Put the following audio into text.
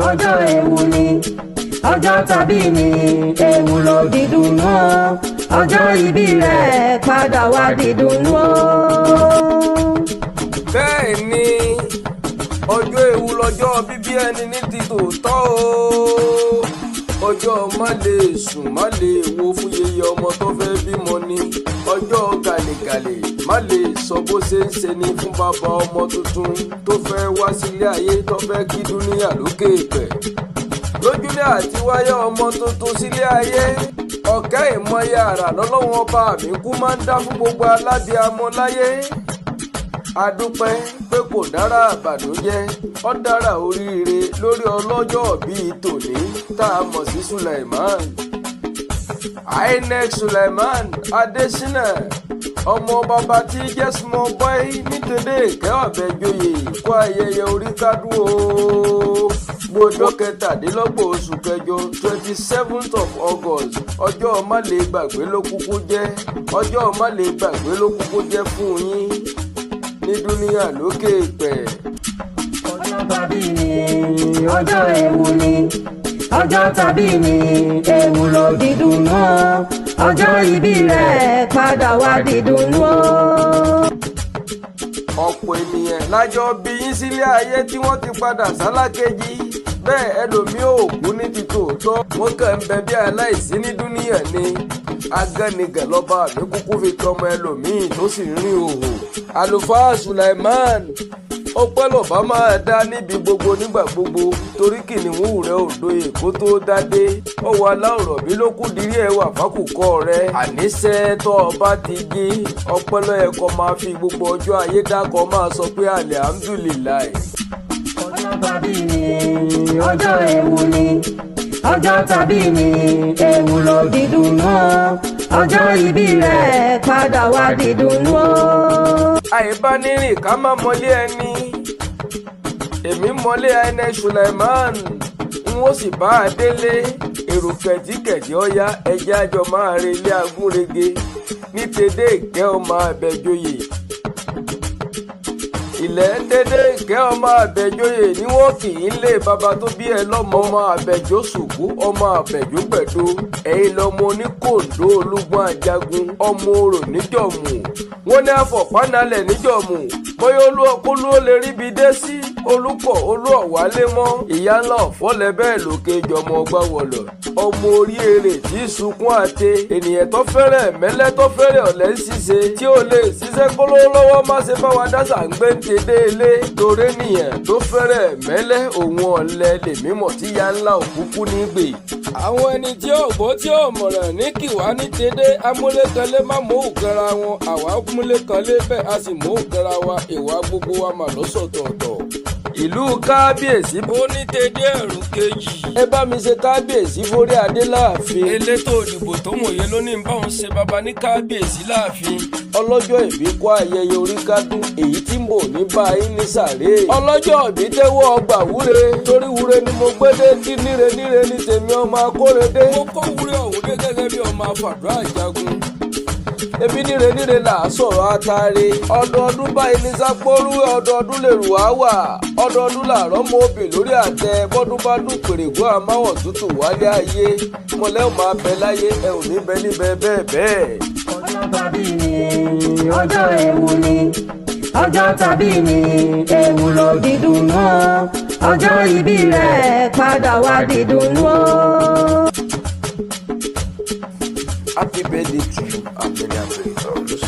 ọjọ́ ewu ni ọjọ́ tàbí ni ewu ló dídùnú ọjọ́ ìbí rẹ̀ padà wá dídùnú. bẹ́ẹ̀ ni ọjọ́ ewu lọ́jọ́ bíbí ẹni ní ti tòótọ́ o ọjọ́ má lè sùn má lè wo fún yeye ọmọ tó fẹ́ bímọ ni ọjọ́ gàlégàlé má lè sọ bó ṣe ń ṣe ni fún bàbá ọmọ tuntun tó fẹ́ wá sílé ayé tó fẹ́ kí dúníyà lókè pẹ̀ lójúlé àti wáyé ọmọ tuntun sílé ayé ọ̀kẹ́ ìmọ̀ye àrà lọ́lọ́wọ́n ọba mi kú máa ń dá fún gbogbo alábíamọ láyé adúpẹ́ pé kò dára àbànújẹ́ ó dára oríire lórí ọlọ́jọ́ bíi tòní tá a mọ̀ sí Sulaiman INEC Sulaiman Adésínà ọmọ bàbá tí jẹ́ small boy nítorí ìkẹ́ ọ̀bẹ́jọyè kó ayẹyẹ orí kádùn o gbọdọ̀ kẹtàdínlọ́gbọ̀n oṣù kẹjọ 27th of August ọjọ́ má lè gbàgbé ló kúkú jẹ́ ọjọ́ má lè gbàgbé ló kúkú jẹ́ fún yín ní dúníyà lókè pẹ̀. ọjọ́ tàbí ni ọjọ́ ewu ni ọjọ́ tàbí ni ewu ló dídùnú ọjọ́ ìbí rẹ̀ padà wá dídùnú. ọ̀pọ̀ ènìyàn lájọ bí yín sílé ayé tí wọ́n ti padà sálákejì bẹ́ẹ̀ ẹlòmíì ò kú ní ti tòótọ́ wọ́n kàn ń bẹ bí aláìsí ní dúníyà ni agánigàn lọ́ba mi kúkú fi tọmọ ẹlòmíì tó sì ń rìn òhò àlùfáà Sulaiman ọpẹ́ lọ́ba máa dá níbi gbogbo nígbà gbogbo torí kìnìún rẹ̀ òdo èkó tó dádé ọwọ́ aláwòrán bí ló kù dírí ẹwà fákùkọ rẹ̀ àníṣe tó ọba ti gé ọpẹ́ lọ́yẹ̀kọ́ máa fi gbogbo ọjọ́ ayé dákọ̀ máa sọ pé alihamdulilayi. ọjọ́ tàbí ni ọjọ́ ewu ni ọjọ́ tàbí ni ewu ló dídùnú ọjọ́ ìbí rẹ̀ padà wá dídùnú. àìbánirìn ká má mọlé ẹni èmi mọlé INEC Sulaiman n ó sì bá a délé èrò kẹ̀tíkẹ̀tí ọ̀yá ẹjẹ́ àjọ máa relé agúnrege ní tèdè ìkẹ́ ọmọ àbẹ̀jọyè ilẹ̀ dédé ìkẹ́ ọmọ àbẹ̀jọyè ni wọ́n kì í lé bàbá tó bí ẹ lọ́mọ ọmọ àbẹ̀jọ ṣùkú ọmọ àbẹ̀jọ gbẹ̀do ẹ̀yin lọ́mọ oníkòǹdó olúgbọ́n ajagun ọmọ orò níjọ̀mù wọ́n ní àfọ̀pánalẹ̀ níjọ̀mù bóyá olúọkúlú ó lè ríbi dé sí olùkọ́ olúọ̀wálé mọ́ ìyá ńlá ọ̀fọ́lẹ̀ bẹ́ẹ̀ lókè jọmọ ọgbà wọ̀lọ̀ ọmọ orí èrè tí sunkún àte ènìyàn tó fẹ́rẹ̀ mẹ́lẹ́ tó fẹ́rẹ̀ ọ̀lẹ́ ń ṣiṣẹ́ tí ó lè ṣiṣẹ́ kóló lọ́wọ́ má ṣe bá wa dáṣà ń gbé ń tedé ilé torí nìyẹn tó fẹ́rẹ̀ mẹ́lẹ́ òun ọ̀lẹ lèmi mọ̀ tí ya ńlá òkúkú ní gbè. àwọn ẹni tí ò gbọ́ tí ò mọ̀ràn ní kìwá ní tedé amúlékanlé má mú òkèrà wọn àwa múlékanlé bẹ́ẹ̀ a sì mú òkèrà wa ìwà gbogbo wa mà lọ́sọ̀tọ̀ọ̀tọ̀ ìlú kábíyèsí ó ní tèdè ẹ̀rù kejì. ẹ bá mi ṣe kábíyèsí forí adé láàfin. elétò òdìbò tó mòye ló ní báwọn ṣe bàbá ní kábíyèsí láàfin. ọlọ́jọ́ ìbí kó ayẹyẹ orí kádùn èyí tí mò ní bá yín ní sàré. ọlọ́jọ́ ìbí tẹ́wọ́ ọgbà wúre torí wúre ni mo gbé dé tí níre níre ní tèmi ọmọ akórèdé. mo kó wúre ọ̀hún dé gẹ́gẹ́ bí ọmọ afàdúrà jagun ebi níre là á sọ̀rọ̀ àtàrí ọdọọdún báyìí ní sápórú ọdọọdún lè rù wá wà ọdọọdún làárọ̀ mọ obì lórí àtẹ bọ́dún bá dún pèrègùn àmáwọ̀ tútù wálé ayé mọ̀lẹ́ ò máa bẹ láyé ẹ ò ní bẹ níbẹ̀ bẹ́ẹ̀ bẹ́ẹ̀. ọjọ́ tàbí ni ọjọ́ ewu ni ọjọ́ tàbí ni ewu ló dídùnú ọjọ́ ìbí rẹ̀ padà wá dídùnú. Happy birthday to you and many happy returns.